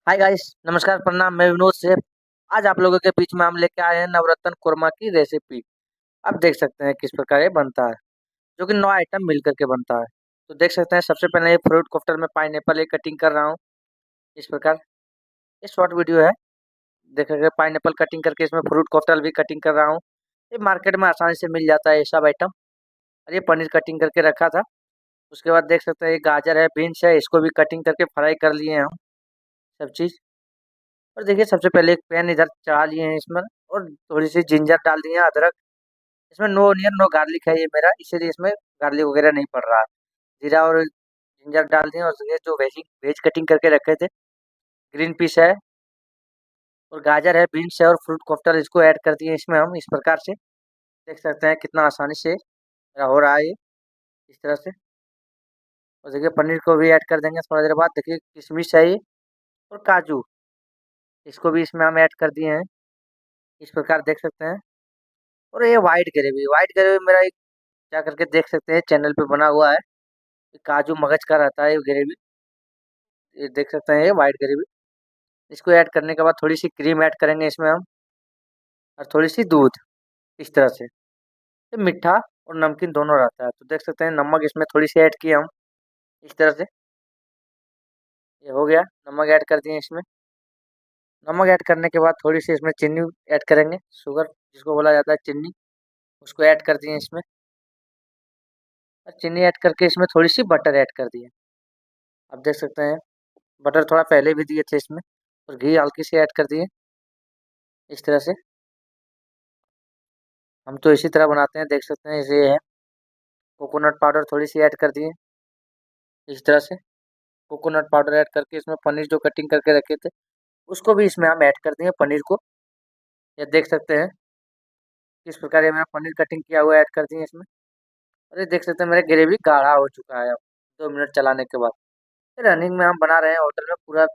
Hi guys, नमस्कार, प्रणाम। मैं विनोद से आज आप लोगों के बीच में हम लेके आए हैं नवरत्न कोरमा की रेसिपी। आप देख सकते हैं किस प्रकार ये बनता है, जो कि 9 आइटम मिल करके बनता है। तो देख सकते हैं, सबसे पहले ये फ्रूट कोफ्टर में पाइनएप्पल एक कटिंग कर रहा हूँ इस प्रकार। ये शॉर्ट वीडियो है। देख सकते हैं पाइनएप्पल कटिंग करके इसमें फ्रूट कोफ्टर भी कटिंग कर रहा हूँ। ये मार्केट में आसानी से मिल जाता है ये सब आइटम। और ये पनीर कटिंग करके रखा था। उसके बाद देख सकते हैं ये गाजर है, बीन्स है, इसको भी कटिंग करके फ्राई कर लिए हैं हम सब चीज़। और देखिए, सबसे पहले एक पैन इधर चढ़ा लिए हैं इसमें, और थोड़ी सी जिंजर डाल दिए हैं, अदरक। इसमें नो ऑनियन नो गार्लिक है ये मेरा, इसीलिए इसमें गार्लिक वगैरह नहीं पड़ रहा है। जीरा और जिंजर डाल दिए, और ये जो वेज वेज कटिंग करके रखे थे, ग्रीन पीस है और गाजर है, बीन्स है और फ्रूट कोफ्टर, इसको ऐड कर दिए इसमें हम इस प्रकार से। देख सकते हैं कितना आसानी से मेरा हो रहा है ये, इस तरह से। और देखिए पनीर को भी ऐड कर देंगे थोड़ा देर बाद। देखिए किशमिश है ये और काजू, इसको भी इसमें हम ऐड कर दिए हैं इस प्रकार, देख सकते हैं। और ये व्हाइट ग्रेवी मेरा एक जा करके देख सकते हैं चैनल पे बना हुआ है। ये काजू मगज का रहता है ये ग्रेवी। ये देख सकते हैं ये व्हाइट ग्रेवी। इसको ऐड करने के बाद थोड़ी सी क्रीम ऐड करेंगे इसमें हम, और थोड़ी सी दूध, इस तरह से। ये मीठा और नमकीन दोनों रहता है। तो देख सकते हैं नमक इसमें थोड़ी सी ऐड किए हम इस तरह से। ये हो गया, नमक ऐड कर दिए इसमें। नमक ऐड करने के बाद थोड़ी सी इसमें चीनी ऐड करेंगे, शुगर जिसको बोला जाता है चीनी, उसको ऐड कर दिए इसमें। और चीनी ऐड करके इसमें थोड़ी सी बटर ऐड कर दिए। आप देख सकते हैं बटर थोड़ा पहले भी दिए थे इसमें, और घी हल्की सी ऐड कर दिए इस तरह से। हम तो इसी तरह बनाते हैं, देख सकते हैं इसे है। कोकोनट पाउडर थोड़ी सी ऐड कर दिए इस तरह से। कोकोनट पाउडर ऐड करके इसमें पनीर जो कटिंग करके रखे थे, उसको भी इसमें हम ऐड कर दिए पनीर को। ये देख सकते हैं किस प्रकार ये मैंने पनीर कटिंग किया हुआ ऐड कर दिए इसमें। और ये देख सकते हैं मेरा ग्रेवी गाढ़ा हो चुका है अब 2 मिनट चलाने के बाद। रनिंग में हम बना रहे हैं होटल में, पूरा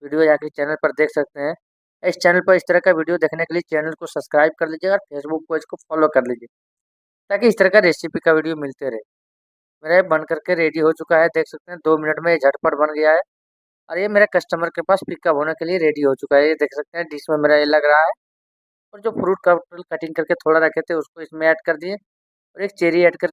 वीडियो जाके चैनल पर देख सकते हैं। इस चैनल पर इस तरह का वीडियो देखने के लिए चैनल को सब्सक्राइब कर लीजिएगा, फेसबुक पेज को फॉलो कर लीजिए, ताकि इस तरह का रेसिपी का वीडियो मिलते रहे। मेरा ये बन करके रेडी हो चुका है, देख सकते हैं 2 मिनट में ये झटपट बन गया है। और ये मेरे कस्टमर के पास पिकअप होने के लिए रेडी हो चुका है। ये देख सकते हैं डिश में मेरा ये लग रहा है। और जो फ्रूट का कटिंग करके थोड़ा रखे थे, उसको इसमें ऐड कर दिए, और एक चेरी ऐड कर